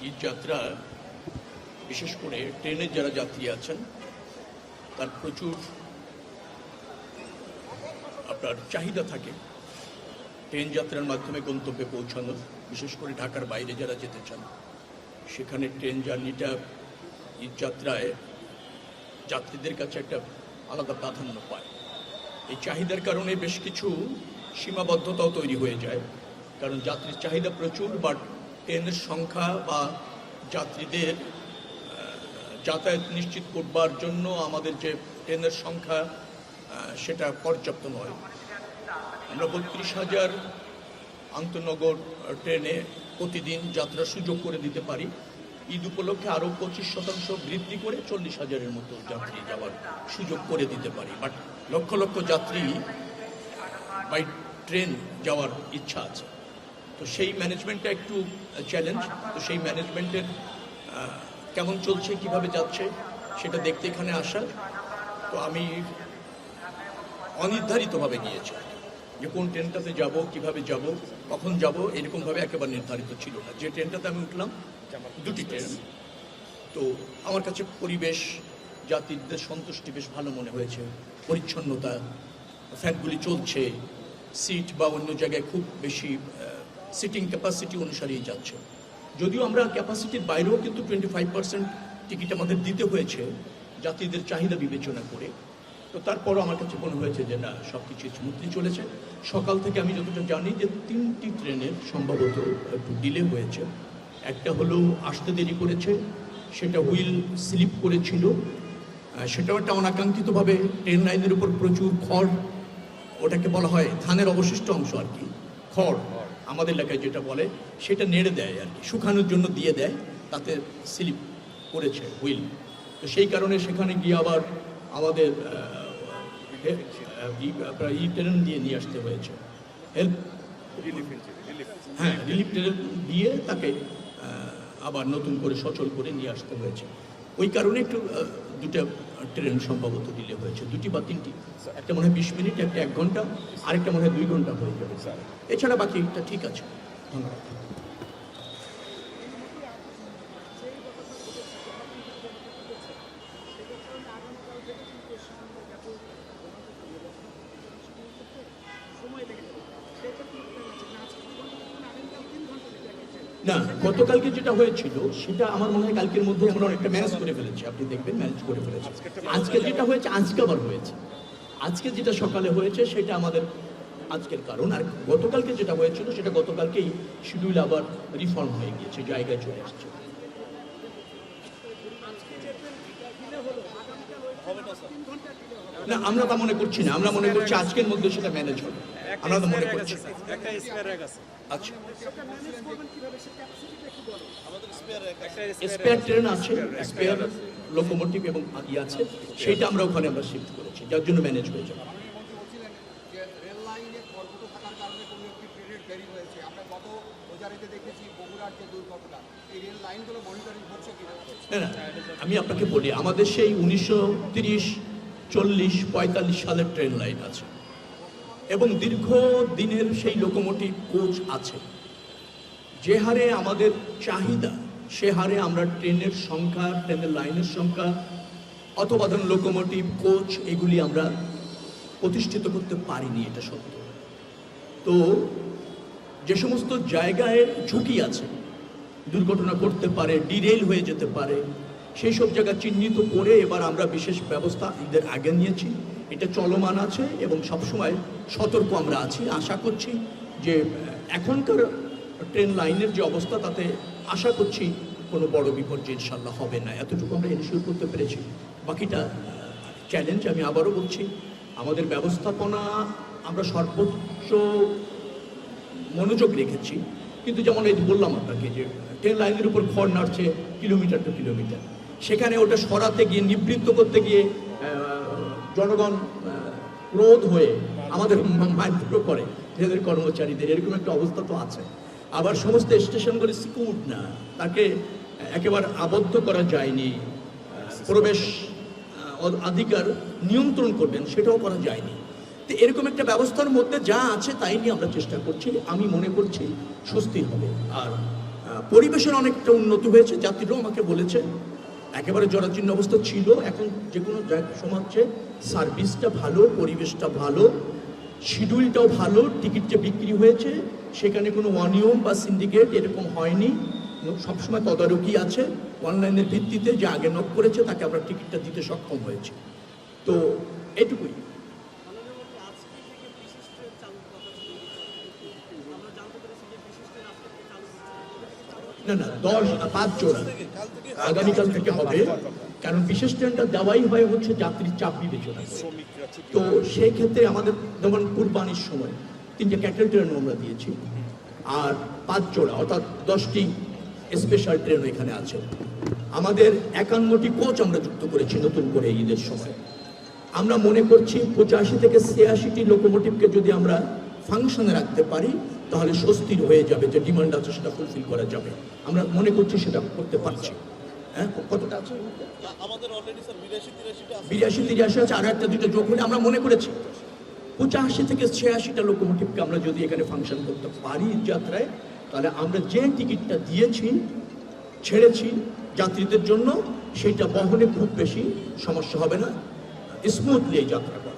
ঈদ যাত্রা বিশেষ করে ট্রেনের যারা যাত্রী আছেন তার প্রচুর আপনার চাহিদা থাকে ট্রেন যাত্রার মাধ্যমে গন্তব্যে পৌঁছানোর, বিশেষ করে ঢাকার বাইরে যারা যেতে চান সেখানে ট্রেন জার্নিটা ঈদ যাত্রায় যাত্রীদের কাছে একটা আলাদা প্রাধান্য পায়। এই চাহিদার কারণে বেশ কিছু সীমাবদ্ধতাও তৈরি হয়ে যায়, কারণ যাত্রীর চাহিদা প্রচুর, বাট ট্রেনের সংখ্যা বা যাত্রীদের যাতায়াত নিশ্চিত করবার জন্য আমাদের যে ট্রেনের সংখ্যা সেটা পর্যাপ্ত নয়। আমরা 32,000 আন্তনগর ট্রেনে প্রতিদিন যাত্রার সুযোগ করে দিতে পারি। ঈদ উপলক্ষে আরও 25% বৃদ্ধি করে 40,000-এর মতো যাত্রী যাওয়ার সুযোগ করে দিতে পারি। বাট লক্ষ লক্ষ যাত্রী বাই ট্রেন যাওয়ার ইচ্ছা আছে, তো সেই ম্যানেজমেন্টটা একটু চ্যালেঞ্জ। তো সেই ম্যানেজমেন্টের কেমন চলছে, কিভাবে যাচ্ছে সেটা দেখতে এখানে আসা। তো আমি অনির্ধারিতভাবে গিয়েছি, যে কোন ট্রেনটাতে যাব, কিভাবে যাব, কখন যাব, এরকমভাবে একেবারে নির্ধারিত ছিল না। যে ট্রেনটাতে আমি উঠলাম, দুটি ট্রেন, তো আমার কাছে পরিবেশ, যাত্রীদের সন্তুষ্টি বেশ ভালো মনে হয়েছে। পরিচ্ছন্নতা, ফ্যানগুলি চলছে, সিট বা অন্য জায়গায় খুব বেশি সিটিং ক্যাপাসিটি অনুসারেই যাচ্ছে। যদিও আমরা ক্যাপাসিটির বাইরেও কিন্তু 25% টিকিট আমাদের দিতে হয়েছে যাত্রীদের চাহিদা বিবেচনা করে। তো তারপরও আমার কাছে মনে হয়েছে যে না, সব কিছু স্মুথলি চলেছে। সকাল থেকে আমি যতটা জানি যে 3টি ট্রেনের সম্ভবত একটু ডিলে হয়েছে। একটা হলো আসতে দেরি করেছে, সেটা হুইল স্লিপ করেছিল, সেটাও একটা অনাকাঙ্ক্ষিতভাবে ট্রেন লাইনের উপর প্রচুর খড়, ওটাকে বলা হয় ধানের অবশিষ্ট অংশ আর কি, খড় আমাদের এলাকায় যেটা বলে, সেটা নেড়ে দেয় আর কি, শুকানোর জন্য দিয়ে দেয়, তাতে স্লিপ করেছে হুইল। তো সেই কারণে সেখানে গিয়ে আবার আমাদের ট্রেন দিয়ে নিয়ে আসতে হয়েছে, রিলিফ ট্রেন দিয়ে তাকে আবার নতুন করে সচল করে নিয়ে আসতে হয়েছে। ওই কারণে একটু দুটা ট্রেন সম্ভবত ডিলে হয়েছে, 2টি বা 3টি। একটা মনে হয় 20 মিনিট, একটা 1 ঘন্টা, আরেকটা মনে হয় 2 ঘন্টা হয়ে যাবে। এছাড়া বাকিটা ঠিক আছে। ধন্যবাদ। না, গতকালকে যেটা হয়েছিল সেটা আমার মনে হয় কালকের মধ্যে আমরা অনেকটা ম্যানেজ করে ফেলেছি, আপনি দেখবেন ম্যানেজ করে ফেলেছি। আজকে যেটা হয়েছে আজকে আবার হয়েছে, আজকে যেটা সকালে হয়েছে সেটা আমাদের আজকের কারণ, আর গতকালকে যেটা হয়েছিল সেটা গতকালকেই শিডিউল আবার রিফর্ম হয়ে গিয়েছে, জায়গায় চলে আসছে। না, আমরা তা মনে করছি না, আমরা মনে করছি আজকের মধ্যে সেটা ম্যানেজ হবে, আমরা তো মনে করছি। আচ্ছা, স্পেয়ার ট্রেন আছে, স্পেয়ার লোকোমোটিভ এবং আছে, সেটা আমরা ওখানে আমরা শিফট করেছি, যার জন্য ম্যানেজ হয়ে যাবে। না না, আমি আপনাকে বলি, আমাদের সেই 1930, 40, 45 সালের ট্রেন লাইন আছে এবং দীর্ঘ দিনের সেই লোকোমোটিভ কোচ আছে। যে হারে আমাদের চাহিদা, সে হারে আমরা ট্রেনের সংখ্যা, ট্রেনের লাইনের সংখ্যা অথবা ধরুন লোকোমোটিভ, কোচ, এগুলি আমরা প্রতিষ্ঠিত করতে পারিনি, এটা সত্য। তো যে সমস্ত জায়গায় ঝুঁকি আছে, দুর্ঘটনা করতে পারে, ডিরেল হয়ে যেতে পারে, সেই সব জায়গা চিহ্নিত করে এবার আমরা বিশেষ ব্যবস্থা ঈদের আগে নিয়েছি। এটা চলমান আছে এবং সবসময় সতর্ক আমরা আছি। আশা করছি যে এখনকার ট্রেন লাইনের যে অবস্থা, তাতে আশা করছি কোনো বড় বিপর্যয় ইনশাল্লাহ হবে না। এতটুকু আমরা এনশিওর করতে পেরেছি। বাকিটা চ্যালেঞ্জ। আমি আবারও বলছি, আমাদের ব্যবস্থাপনা আমরা সর্বোচ্চ মনোযোগ রেখেছি, কিন্তু যেমন এই বললাম আপনাকে যে ট্রেন লাইনের উপর খড় নাড়ছে কিলোমিটার টু কিলোমিটার, সেখানে ওটা সরাতে গিয়ে, নিবৃত্ত করতে গিয়ে জনগণ ক্রোধ হয়ে আমাদের মারধর করে ট্রেনের কর্মচারীদের, এরকম একটা অবস্থা তো আছে। আবার সমস্ত স্টেশনগুলি সিকিউরড না, তাকে একেবারে আবদ্ধ করা যায়নি, প্রবেশ অধিকার নিয়ন্ত্রণ করবেন সেটাও করা যায়নি। তো এরকম একটা ব্যবস্থার মধ্যে যা আছে তাই নিয়ে আমরা চেষ্টা করছি। আমি মনে করছি স্বস্তি হবে। আর পরিবেশের অনেকটা উন্নতি হয়েছে, যাত্রীরাও আমাকে বলেছে। একেবারে জরাজীর্ণ অবস্থা ছিল, এখন যে কোনো সময় হচ্ছে সার্ভিসটা ভালো, পরিবেশটা ভালো, শিডিউলটাও ভালো, টিকিটটা বিক্রি হয়েছে, সেখানে কোনো অনিয়ম বা সিন্ডিকেট এরকম হয়নি, সবসময় তদারকি আছে। অনলাইনের ভিত্তিতে যে আগে নক করেছে তাকে আমরা টিকিটটা দিতে সক্ষম হয়েছি। তো এটুকুই। না না, 5 জোড়া আগামীকাল থেকে হবে, কারণ বিশেষ ট্রেনটা দেওয়াই হয় হচ্ছে যাত্রীর চাপ বিবেচনা। তো সেই ক্ষেত্রে আমাদের যেমন কুরবানির সময় 3টে ক্যাটেল ট্রেন আমরা দিয়েছি, আর 5 জোড়া অর্থাৎ 10টি স্পেশাল ট্রেন এখানে আছে। আমাদের 51টি কোচ আমরা যুক্ত করেছি নতুন করে ঈদের সময়। আমরা মনে করছি 85 থেকে 86টি লোকোমোটিভকে যদি আমরা ফাংশনে রাখতে পারি তাহলে স্বস্তির হয়ে যাবে, যে ডিমান্ড আছে সেটা ফুলফিল করা যাবে। আমরা মনে করছি সেটা করতে পারছি। হ্যাঁ, কতটা আছে আমাদের? অলরেডি স্যার 82-83 আছে, আরো একটা দুটো যোগ হলে আমরা মনে করেছি 85 থেকে 86টা লোকোমোটিভকে আমরা যদি এখানে ফাংশন করতে পারি যাত্রায়, তাহলে আমরা যে টিকিটটা দিয়েছি, ছেড়েছি যাত্রীদের জন্য, সেটা বহনে খুব বেশি সমস্যা হবে না, স্মুথলি এই যাত্রা করা।